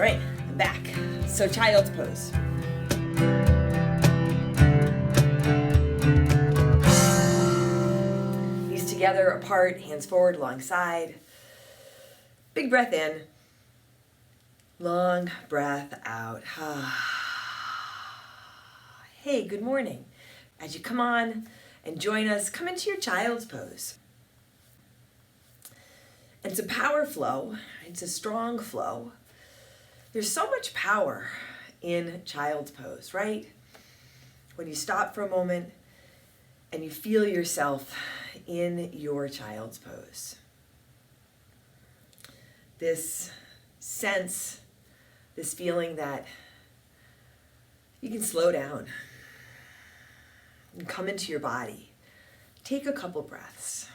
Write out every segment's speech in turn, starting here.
right, I'm back. So child's pose. Knees together, apart, hands forward, alongside. Big breath in. Long breath out. Hey, good morning. As you come on and join us, come into your child's pose. It's a power flow. It's a strong flow. There's so much power in child's pose, right? When you stop for a moment and you feel yourself in your child's pose. This sense, this feeling that you can slow down and come into your body. Take a couple breaths,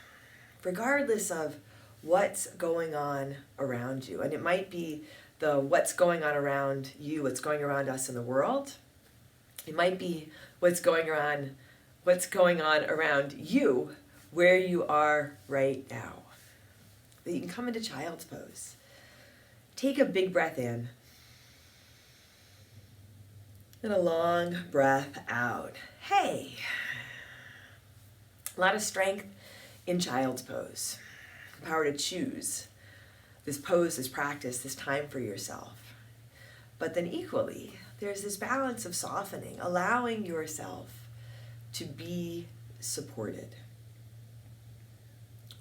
regardless of what's going on around you. And it might be the what's going on around you, what's going around us in the world. It might be what's going on around you, where you are right now. But you can come into child's pose. Take a big breath in and a long breath out. Hey, a lot of strength in child's pose. The power to choose this pose, this practice, this time for yourself. But then equally, there's this balance of softening, allowing yourself to be supported.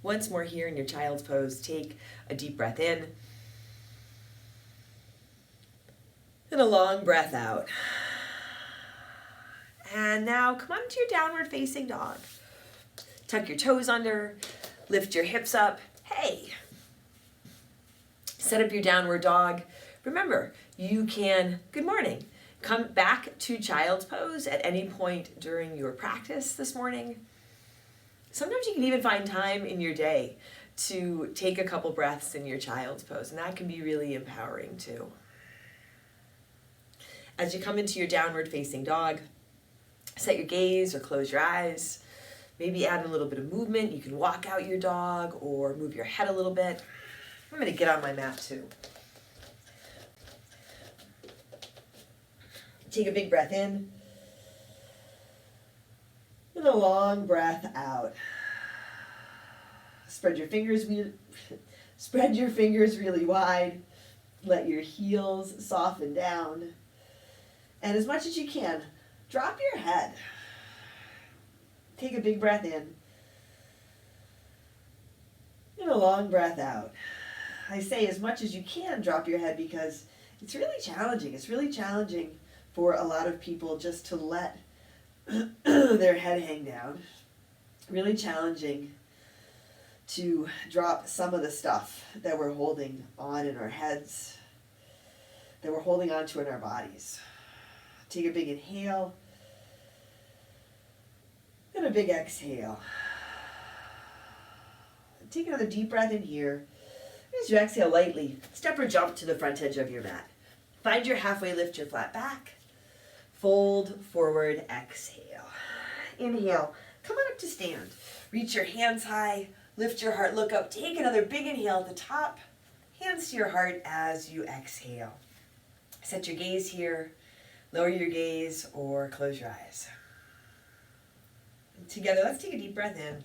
Once more here in your child's pose, take a deep breath in and a long breath out. And now come on to your downward facing dog. Tuck your toes under, lift your hips up. Hey! Set up your downward dog. Remember, you can, good morning, come back to child's pose at any point during your practice this morning. Sometimes you can even find time in your day to take a couple breaths in your child's pose, and that can be really empowering too. As you come into your downward facing dog, set your gaze or close your eyes. Maybe add a little bit of movement. You can walk out your dog or move your head a little bit. I'm going to get on my mat too. Take a big breath in and a long breath out. Spread your fingers really wide. Let your heels soften down. And as much as you can, drop your head. Take a big breath in and a long breath out. I say as much as you can drop your head because it's really challenging. It's really challenging for a lot of people just to let their head hang down. Really challenging to drop some of the stuff that we're holding on in our heads, that we're holding on to in our bodies. Take a big inhale and a big exhale. Take another deep breath in here. As you exhale lightly, step or jump to the front edge of your mat. Find your halfway lift, your flat back. Fold forward, exhale. Inhale, come on up to stand. Reach your hands high, lift your heart, look up. Take another big inhale at the top. Hands to your heart as you exhale. Set your gaze here. Lower your gaze or close your eyes. And together, let's take a deep breath in.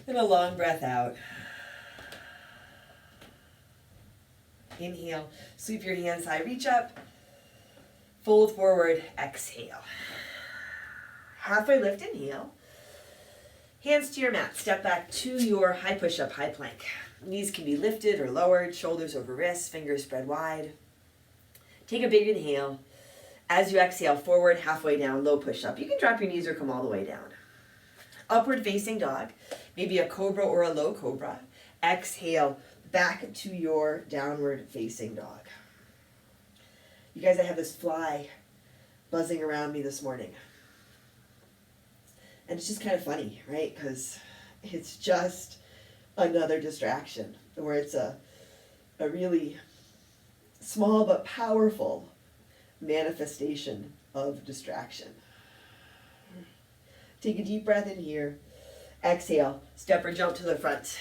And a long breath out. Inhale, sweep your hands high, reach up, fold forward, exhale. Halfway lift, inhale. Hands to your mat, step back to your high push-up, high plank. Knees can be lifted or lowered, shoulders over wrists, fingers spread wide. Take a big inhale. As you exhale, forward, halfway down, low push-up. You can drop your knees or come all the way down. Upward facing dog, maybe a cobra or a low cobra. Exhale, back to your downward facing dog. You guys, I have this fly buzzing around me this morning. And it's just kind of funny, right? Because it's just another distraction, where it's a really small but powerful manifestation of distraction. Take a deep breath in here. Exhale, step or jump to the front.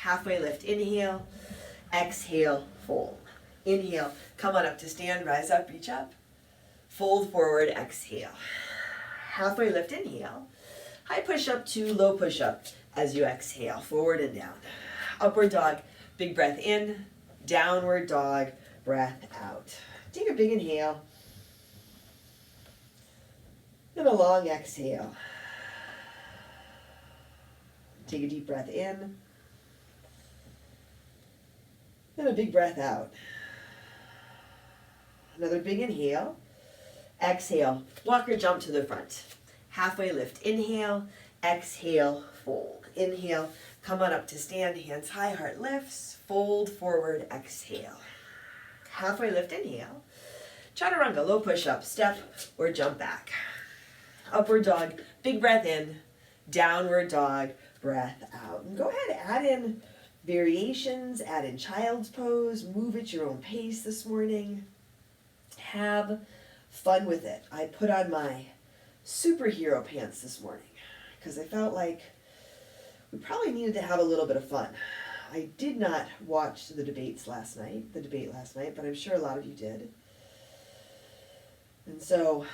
Halfway lift, inhale. Exhale, fold. Inhale, come on up to stand, rise up, reach up. Fold forward, exhale. Halfway lift, inhale. High push-up to low push-up as you exhale, forward and down. Upward dog, big breath in, downward dog, breath out. Take a big inhale. And a long exhale. Take a deep breath in. And a big breath out. Another big inhale. Exhale, walk or jump to the front. Halfway lift, inhale, exhale, fold. Inhale, come on up to stand, hands high, heart lifts, fold forward, exhale. Halfway lift, inhale. Chaturanga, low push-up, step or jump back. Upward dog, big breath in, downward dog, breath out. And go ahead, add in variations, add in child's pose, move at your own pace this morning. Have fun with it. I put on my superhero pants this morning because I felt like we probably needed to have a little bit of fun. I did not watch the debate last night, but I'm sure a lot of you did. And so,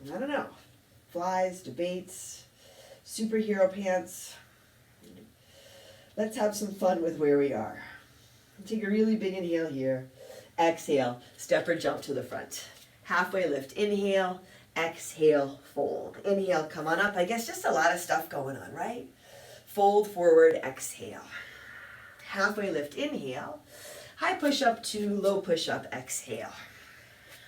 I don't know, flies, debates, superhero pants. Let's have some fun with where we are. Take a really big inhale here. Exhale, step or jump to the front. Halfway lift, inhale, exhale, fold. Inhale, come on up. I guess just a lot of stuff going on, right? Fold forward, exhale. Halfway lift, inhale. High push-up to low push-up, exhale.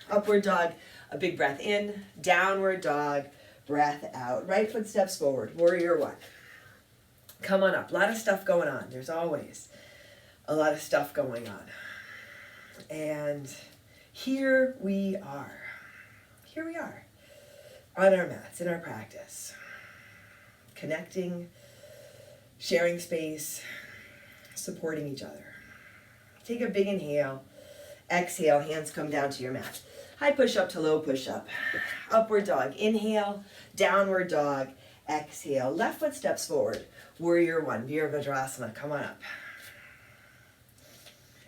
Upward dog, a big breath in. Downward dog, breath out. Right foot steps forward, warrior one. Come on up. A lot of stuff going on. There's always a lot of stuff going on. And here we are. Here we are on our mats in our practice. Connecting, sharing space, supporting each other. Take a big inhale. Exhale, hands come down to your mat. High push-up to low push-up. Upward dog. Inhale, downward dog. Exhale. Left foot steps forward. Warrior one, Virabhadrasana. Come on up.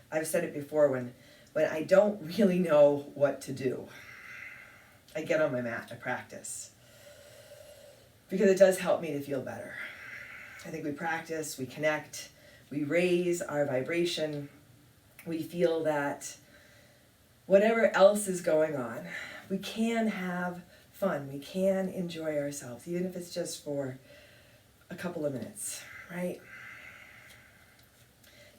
I've said it before, when I don't really know what to do, I get on my mat, I practice. Because it does help me to feel better. I think we practice, we connect, we raise our vibration. We feel that whatever else is going on, we can have fun. We can enjoy ourselves, even if it's just for a couple of minutes, right?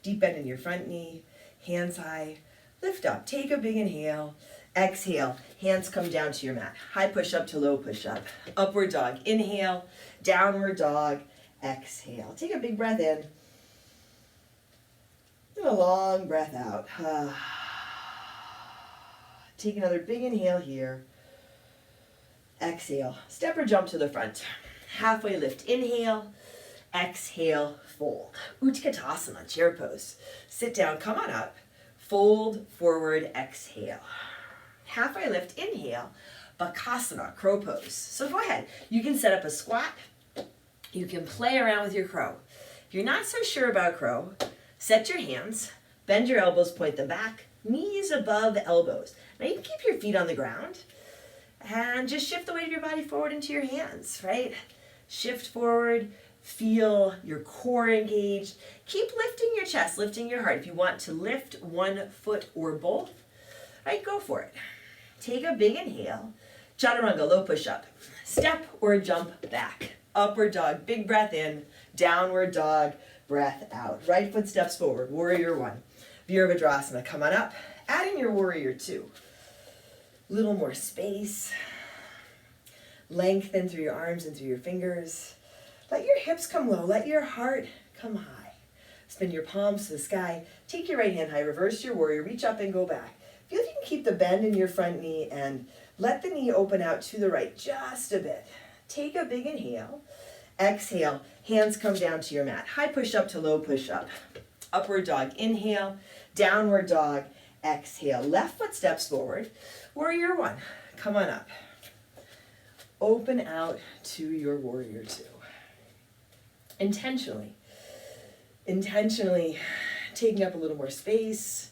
Deep bend in your front knee, hands high, lift up. Take a big inhale. Exhale, hands come down to your mat. High push-up to low push-up. Upward dog. Inhale, downward dog. Exhale. Take a big breath in. And a long breath out. Take another big inhale here. Exhale. Step or jump to the front. Halfway lift. Inhale. Exhale. Fold. Utkatasana, chair pose. Sit down. Come on up. Fold forward. Exhale. Halfway lift. Inhale. Bakasana, crow pose. So go ahead. You can set up a squat. You can play around with your crow. If you're not so sure about crow, set your hands. Bend your elbows. Point them back. Knees above elbows. Now you can keep your feet on the ground and just shift the weight of your body forward into your hands, right? Shift forward, feel your core engaged. Keep lifting your chest, lifting your heart. If you want to lift one foot or both, right, go for it. Take a big inhale. Chaturanga, low push-up. Step or jump back. Upward dog, big breath in. Downward dog, breath out. Right foot steps forward, warrior one. Virabhadrasana, come on up. Add in your warrior two. Little more space. Lengthen through your arms and through your fingers. Let your hips come low. Let your heart come high. Spin your palms to the sky. Take your right hand high. Reverse your warrior. Reach up and go back. Feel if you can keep the bend in your front knee and let the knee open out to the right just a bit. Take a big inhale. Exhale. Hands come down to your mat. High push-up to low push-up. Upward dog. Inhale. Downward dog. Exhale. Left foot steps forward. Warrior one. Come on up. Open out to your warrior two. Intentionally taking up a little more space,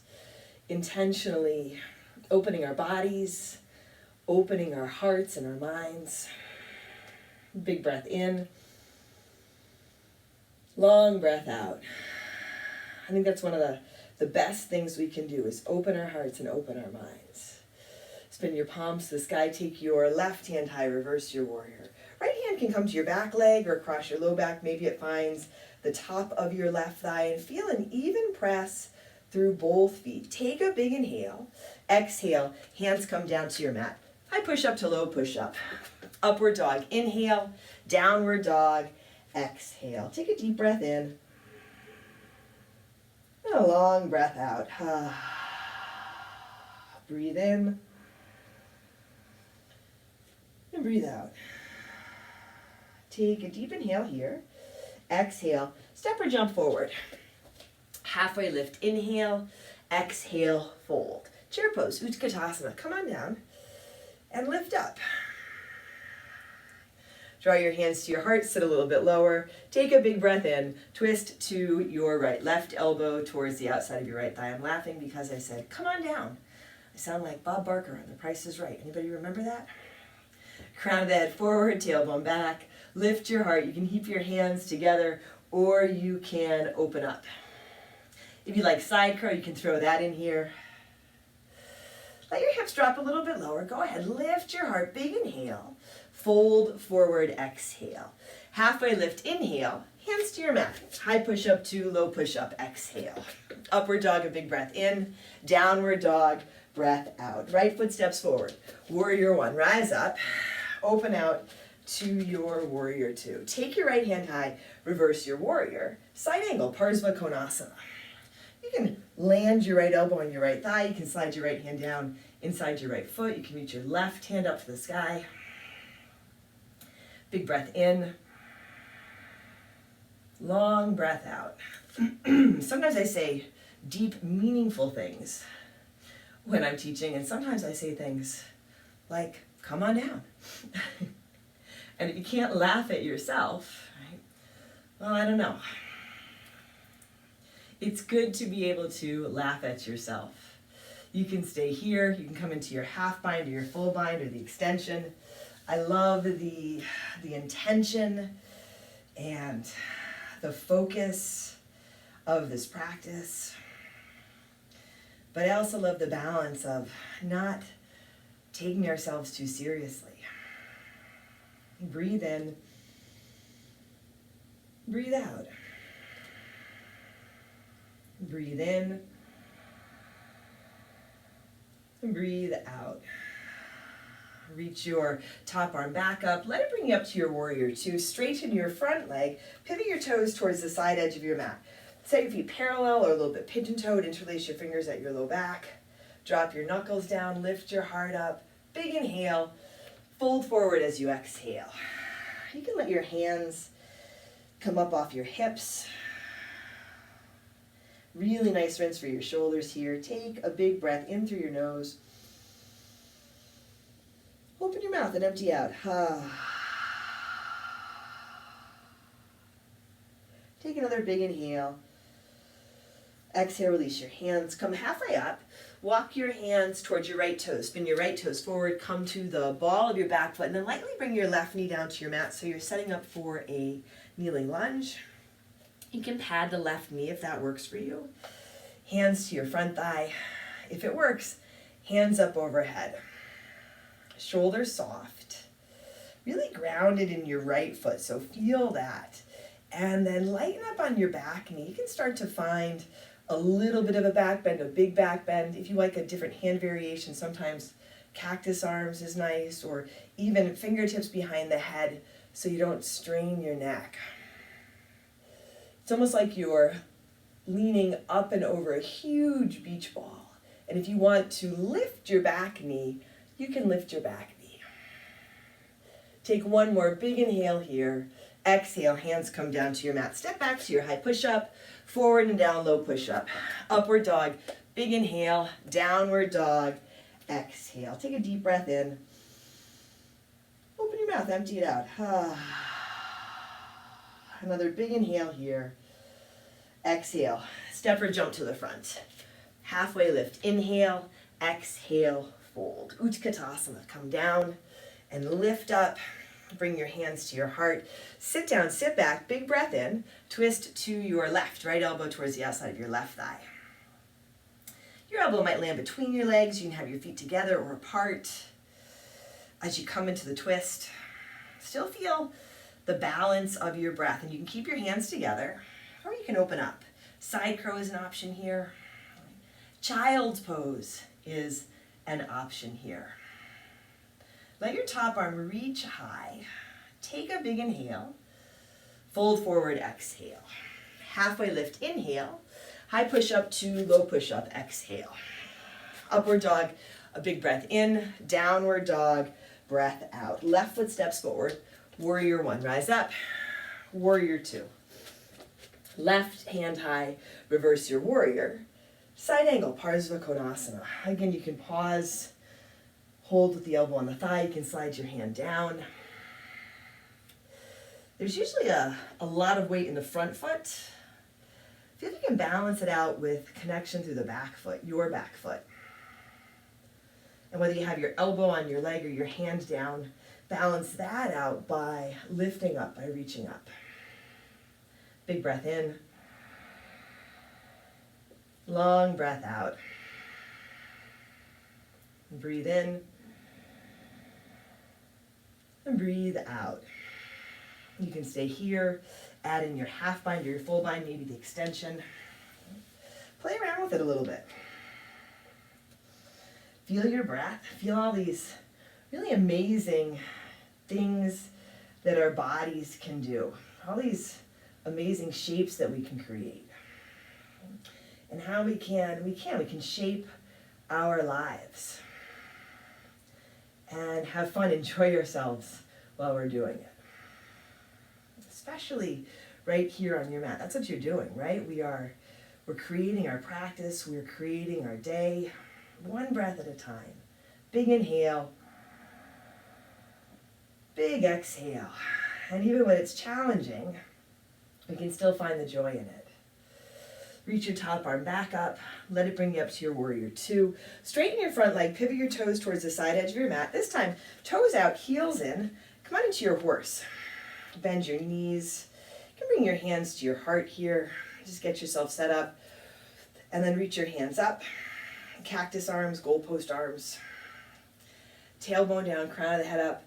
intentionally opening our bodies, opening our hearts and our minds. Big breath in, long breath out. I think that's one of the best things we can do is open our hearts and open our minds. Spin your palms to the sky, take your left hand high, reverse your warrior. Right hand can come to your back leg or across your low back. Maybe it finds the top of your left thigh, and feel an even press through both feet. Take a big inhale, exhale, hands come down to your mat. High push up to low push up. Upward dog, inhale, downward dog, exhale. Take a deep breath in, and a long breath out. Breathe in, and breathe out. Take a deep inhale here. Exhale, step or jump forward. Halfway lift, inhale, exhale, fold. Chair pose, Utkatasana. Come on down and lift up. Draw your hands to your heart, sit a little bit lower. Take a big breath in, twist to your right. Left elbow towards the outside of your right thigh. I'm laughing because I said, come on down. I sound like Bob Barker on The Price is Right. Anybody remember that? Crown of the head forward, tailbone back. Lift your heart. You can keep your hands together or you can open up. If you like side curl, you can throw that in here. Let your hips drop a little bit lower. Go ahead, lift your heart. Big inhale. Fold forward, exhale. Halfway lift, inhale. Hands to your mat. High push up to low push up, exhale. Upward dog, a big breath in. Downward dog, breath out. Right foot steps forward. Warrior one, rise up. Open out to your warrior two. Take your right hand high, reverse your warrior. Side angle, Parsva Konasana. You can land your right elbow on your right thigh. You can slide your right hand down inside your right foot. You can reach your left hand up to the sky. Big breath in. Long breath out. Sometimes I say deep, meaningful things when I'm teaching, and sometimes I say things like, come on down. And if you can't laugh at yourself, right, well, I don't know. It's good to be able to laugh at yourself. You can stay here, you can come into your half bind or your full bind or the extension. I love the intention and the focus of this practice. But I also love the balance of not taking ourselves too seriously. Breathe in, breathe out. Breathe in, and breathe out. Reach your top arm back up. Let it bring you up to your warrior two. Straighten your front leg. Pivot your toes towards the side edge of your mat. Set your feet parallel or a little bit pigeon-toed. Interlace your fingers at your low back. Drop your knuckles down. Lift your heart up. Big inhale. Fold forward as you exhale. You can let your hands come up off your hips. Really nice rinse for your shoulders here. Take a big breath in through your nose. Open your mouth and empty out. Take another big inhale. Exhale, release your hands. Come halfway up. Walk your hands towards your right toes. Spin your right toes forward. Come to the ball of your back foot. And then lightly bring your left knee down to your mat so you're setting up for a kneeling lunge. You can pad the left knee if that works for you. Hands to your front thigh. If it works, hands up overhead. Shoulders soft. Really grounded in your right foot, so feel that. And then lighten up on your back knee. You can start to find a little bit of a back bend, a big back bend. If you like a different hand variation, sometimes cactus arms is nice, or even fingertips behind the head so you don't strain your neck. It's almost like you're leaning up and over a huge beach ball. And if you want to lift your back knee, you can lift your back knee. Take one more big inhale here. Exhale, hands come down to your mat. Step back to your high push-up, forward and down, low push-up. Upward dog, big inhale, downward dog, exhale. Take a deep breath in. Open your mouth, empty it out. Another big inhale here. exhale. Step or jump to the front. Halfway lift, inhale, exhale, fold. Utkatasana, come down and lift up. Bring your hands to your heart. Sit down, sit back, big breath in. Twist to your left, right elbow towards the outside of your left thigh. Your elbow might land between your legs. You can have your feet together or apart. As you come into the twist, still feel the balance of your breath, and you can keep your hands together, or you can open up. Side crow is an option here. Child's pose is an option here. Let your top arm reach high. Take a big inhale. Fold forward, exhale. Halfway lift, inhale. High push-up to low push-up, exhale. Upward dog, a big breath in. Downward dog, breath out. Left foot steps forward. Warrior one, rise up. Warrior two. Left hand high, reverse your warrior. Side angle, Parsva Konasana. Again, you can pause, hold with the elbow on the thigh. You can slide your hand down. There's usually a lot of weight in the front foot. See if you can balance it out with connection through the back foot, your back foot. And whether you have your elbow on your leg or your hand down, balance that out by lifting up, by reaching up. Big breath in. Long breath out. Breathe in. And breathe out. You can stay here, add in your half bind or your full bind, maybe the extension. Play around with it a little bit. Feel your breath. Feel all these really amazing things that our bodies can do. All these amazing shapes that we can create. And how we can shape our lives. And have fun, enjoy ourselves while we're doing it. Especially right here on your mat. That's what you're doing, right? We're creating our practice, we're creating our day, one breath at a time. Big inhale, big exhale. And even when it's challenging, we can still find the joy in it. Reach your top arm back up, let it bring you up to your warrior two. Straighten your front leg, pivot your toes towards the side edge of your mat. This time, toes out, heels in. Come on into your horse. Bend your knees. You can bring your hands to your heart here. Just get yourself set up. And then reach your hands up. Cactus arms, goalpost arms. Tailbone down, crown of the head up.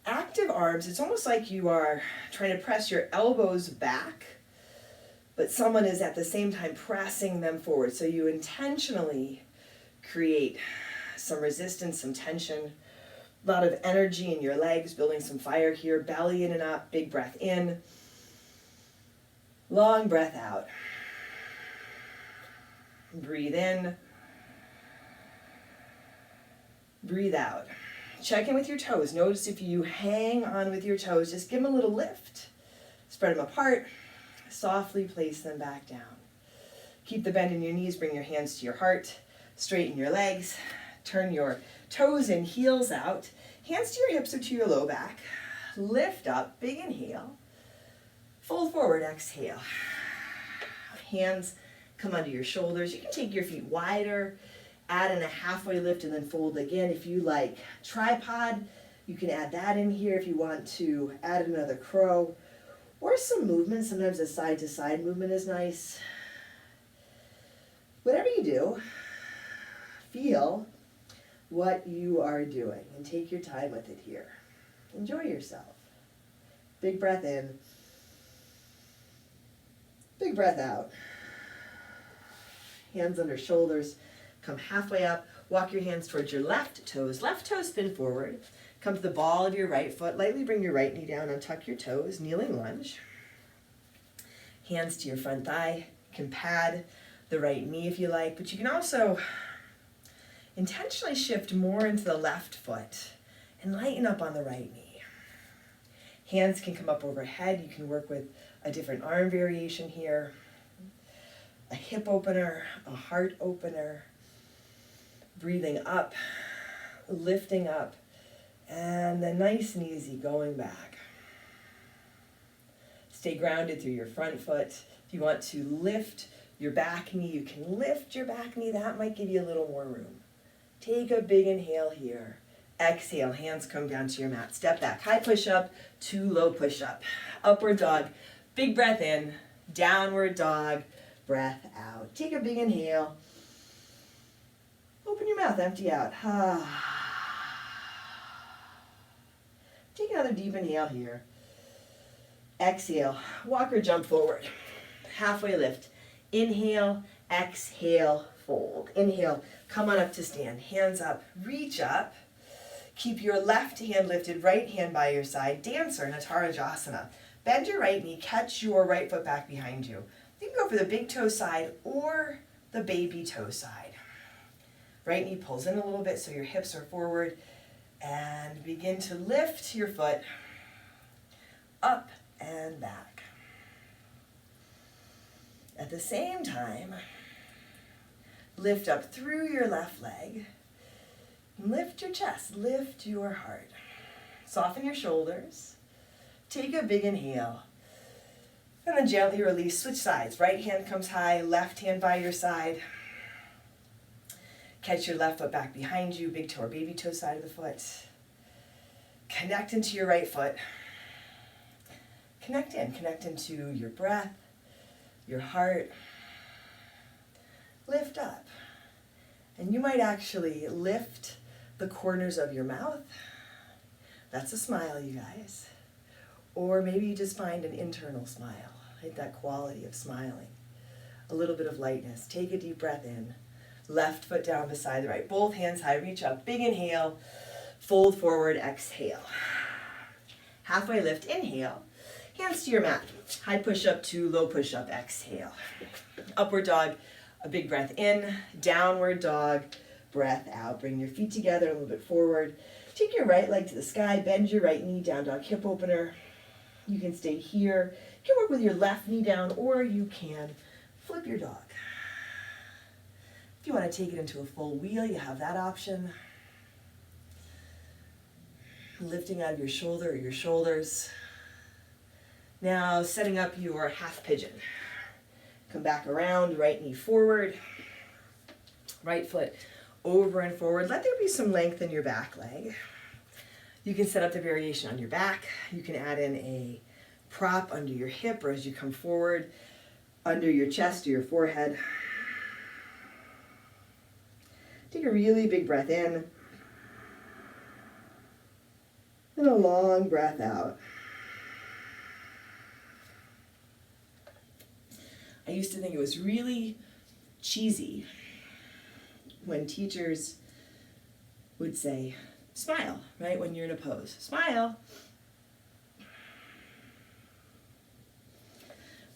Active arms, it's almost like you are trying to press your elbows back, but someone is at the same time pressing them forward. So you intentionally create some resistance, some tension. A lot of energy in your legs, building some fire here. Belly in and up, big breath in. Long breath out. Breathe in. Breathe out. Check in with your toes. Notice if you hang on with your toes, just give them a little lift. Spread them apart. Softly place them back down. Keep the bend in your knees. Bring your hands to your heart. Straighten your legs. Turn your toes in, heels out. Hands to your hips or to your low back. Lift up, big inhale. Fold forward, exhale. Hands come under your shoulders. You can take your feet wider, add in a halfway lift and then fold again if you like. Tripod, you can add that in here if you want to add another crow. Or some movement, sometimes a side to side movement is nice. Whatever you do, feel what you are doing and take your time with it here. Enjoy yourself. Big breath in. Big breath out. Hands under shoulders. Come halfway up. Walk your hands towards your left toes. Left toe spin forward. Come to the ball of your right foot. Lightly bring your right knee down. Untuck your toes. Kneeling lunge. Hands to your front thigh. You can pad the right knee if you like, but you can also intentionally shift more into the left foot and lighten up on the right knee. Hands can come up overhead. You can work with a different arm variation here. A hip opener, a heart opener. Breathing up, lifting up, and then nice and easy going back. Stay grounded through your front foot. If If you want to lift your back knee, you can lift your back knee. That might give you a little more room. Take a big inhale here. Exhale, hands come down to your mat. Step back, high push-up to low push-up. Upward dog, big breath in. Downward dog, breath out. Take a big inhale. Open your mouth, empty out. Take another deep inhale here. Exhale, walk or jump forward. Halfway lift. Inhale, exhale, fold. Inhale, come on up to stand. Hands up, reach up. Keep your left hand lifted, right hand by your side. Dancer, Natarajasana. Bend your right knee, catch your right foot back behind you. You can go for the big toe side or the baby toe side. Right knee pulls in a little bit so your hips are forward. And begin to lift your foot up and back. At the same time, lift up through your left leg. Lift your chest, lift your heart. Soften your shoulders. Take a big inhale. And then gently release, switch sides. Right hand comes high, left hand by your side. Catch your left foot back behind you, big toe or baby toe side of the foot. Connect into your right foot. Connect into your breath, your heart. Lift up. And you might actually lift the corners of your mouth. That's a smile, you guys. Or maybe you just find an internal smile, like that quality of smiling. A little bit of lightness. Take a deep breath in. Left foot down beside the right. Both hands high, reach up. Big inhale. Fold forward, exhale. Halfway lift, inhale. Hands to your mat. High push-up to low push-up, exhale. Upward dog, a big breath in. Downward dog, breath out. Bring your feet together a little bit forward. Take your right leg to the sky. Bend your right knee, down dog hip opener. You can stay here. You can work with your left knee down, or you can flip your dog. If you want to take it into a full wheel, you have that option. Lifting out of your shoulder or your shoulders. Now setting up your half pigeon. Come back around, right knee forward. Right foot over and forward. Let there be some length in your back leg. You can set up the variation on your back. You can add in a prop under your hip or as you come forward, under your chest or your forehead. Take a really big breath in. And a long breath out. I used to think it was really cheesy when teachers would say, smile, right, when you're in a pose. Smile.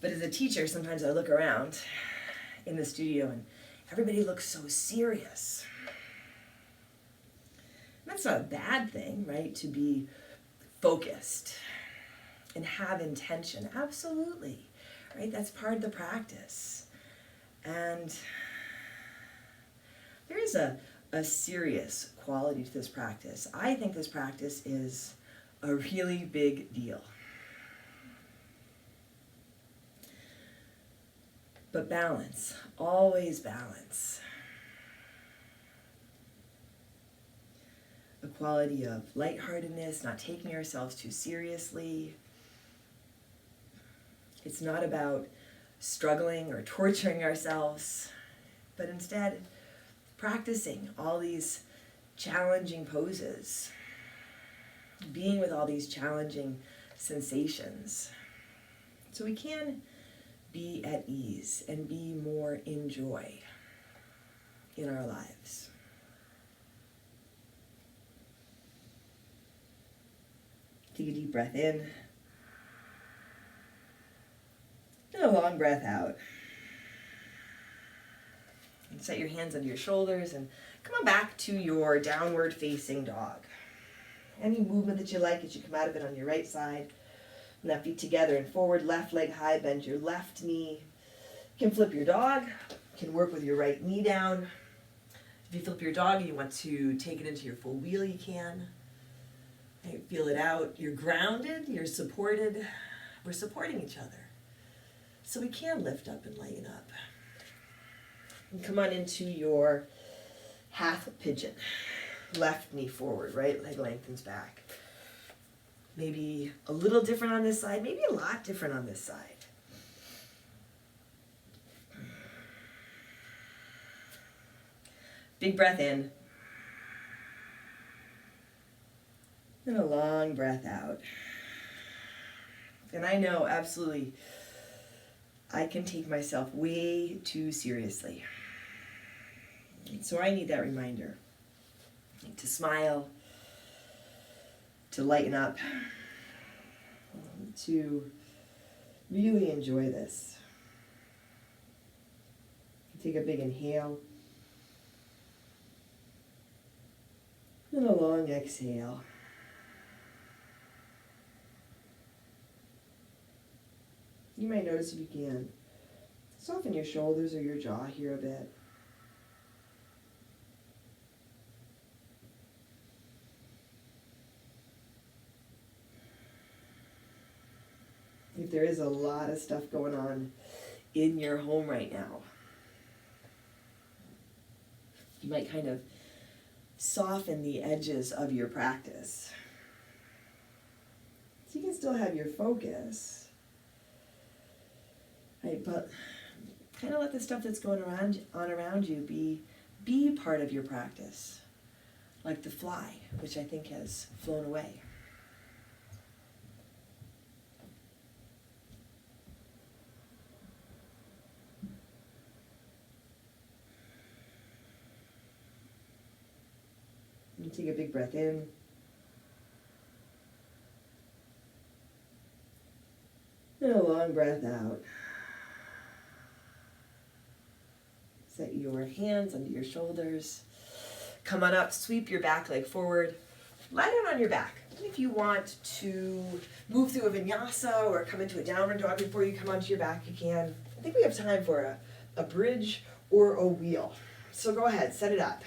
But as a teacher, sometimes I look around in the studio and everybody looks so serious. And that's not a bad thing, right, to be focused and have intention. Absolutely, right? That's part of the practice. And there is a serious quality to this practice. I think this practice is a really big deal. But balance, always balance. A quality of lightheartedness, not taking ourselves too seriously. It's not about struggling or torturing ourselves, but instead practicing all these challenging poses, being with all these challenging sensations, so we can be at ease and be more in joy in our lives. Take a deep breath in and a long breath out. And set your hands under your shoulders and come on back to your downward facing dog. Any movement that you like as you come out of it on your right side. Left feet together and forward, left leg high, bend your left knee. You can flip your dog. You can work with your right knee down. If you flip your dog and you want to take it into your full wheel, you can. Feel it out. You're grounded, you're supported. We're supporting each other. So we can lift up and lighten up. And come on into your half pigeon. Left knee forward, right leg lengthens back. Maybe a little different on this side, maybe a lot different on this side. Big breath in. And a long breath out. And I know, absolutely, I can take myself way too seriously. So I need that reminder to smile, to lighten up, to really enjoy this. Take a big inhale and a long exhale. You might notice, if you can, soften your shoulders or your jaw here a bit. If there is a lot of stuff going on in your home right now, you might kind of soften the edges of your practice. So you can still have your focus. Right, but kind of let the stuff that's going around you be part of your practice, like the fly, which I think has flown away. You take a big breath in. And a long breath out. Set your hands under your shoulders. Come on up, sweep your back leg forward. Lie down on your back. If you want to move through a vinyasa or come into a downward dog before you come onto your back, you can. I think we have time for a bridge or a wheel. So go ahead, set it up.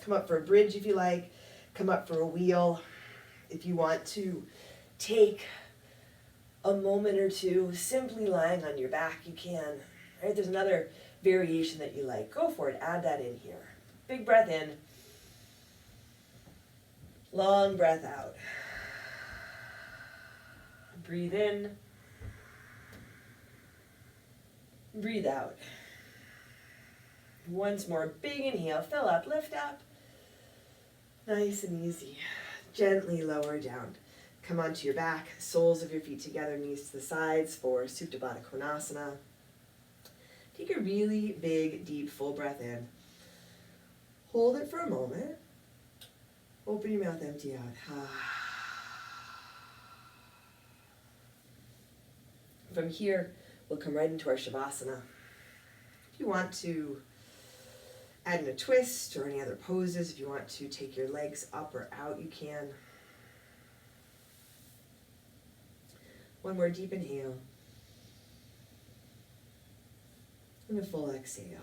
Come up for a bridge if you like. Come up for a wheel. If you want to take a moment or two simply lying on your back, you can. Right? There's another variation that you like. Go for it. Add that in here. Big breath in. Long breath out. Breathe in. Breathe out. Once more, big inhale. Fill up, lift up. Nice and easy. Gently lower down. Come onto your back, soles of your feet together, knees to the sides for Tabata Konasana. Take a really big, deep, full breath in. Hold it for a moment. Open your mouth, empty out. From here, we'll come right into our Shavasana. If you want to add in a twist or any other poses, if you want to take your legs up or out, you can. One more deep inhale. And a full exhale.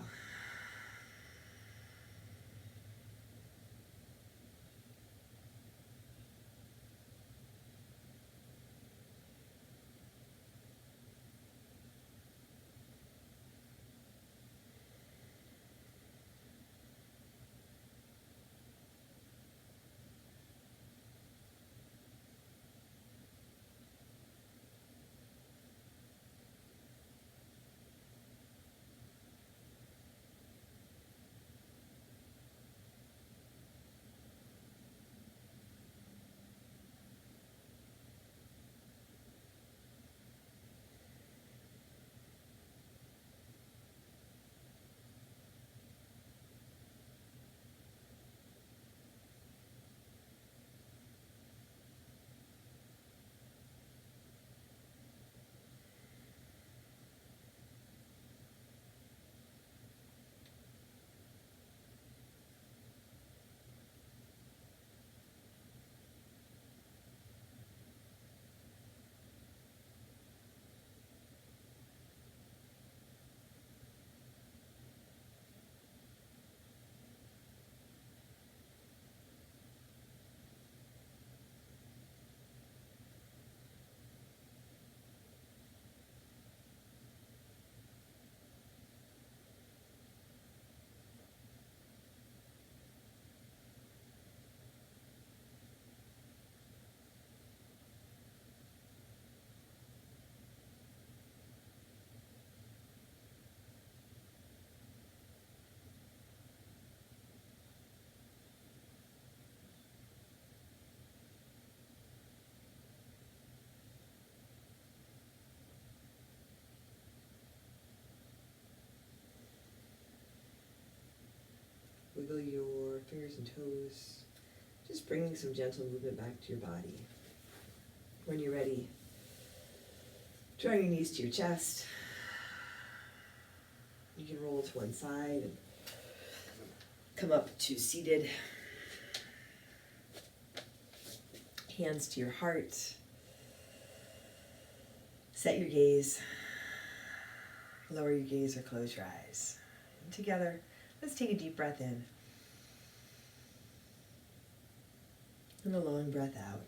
fingers and toes. Just bringing some gentle movement back to your body. When you're ready, draw your knees to your chest. You can roll to one side and come up to seated. Hands to your heart. Set your gaze. Lower your gaze or close your eyes. And together, let's take a deep breath in. And a long breath out.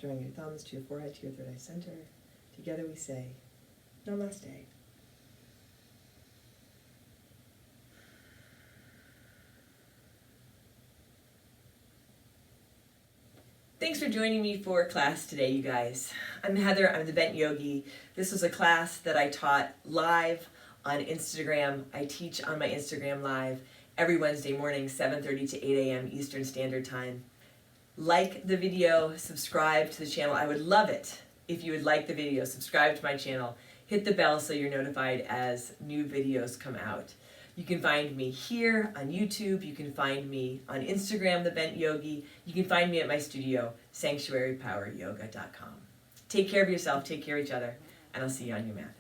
Drawing your thumbs to your forehead, to your third eye center. Together we say, Namaste. Thanks for joining me for class today, you guys. I'm Heather, I'm the Bent Yogi. This was a class that I taught live on Instagram. I teach on my Instagram live every Wednesday morning, 7:30 to 8 a.m. Eastern Standard Time. Like the video, subscribe to the channel. I would love it if you would like the video, subscribe to my channel, hit the bell so you're notified as new videos come out. You can find me here on YouTube. You can find me on Instagram, The Bent Yogi. You can find me at my studio, sanctuarypoweryoga.com. Take care of yourself, take care of each other, and I'll see you on your mat.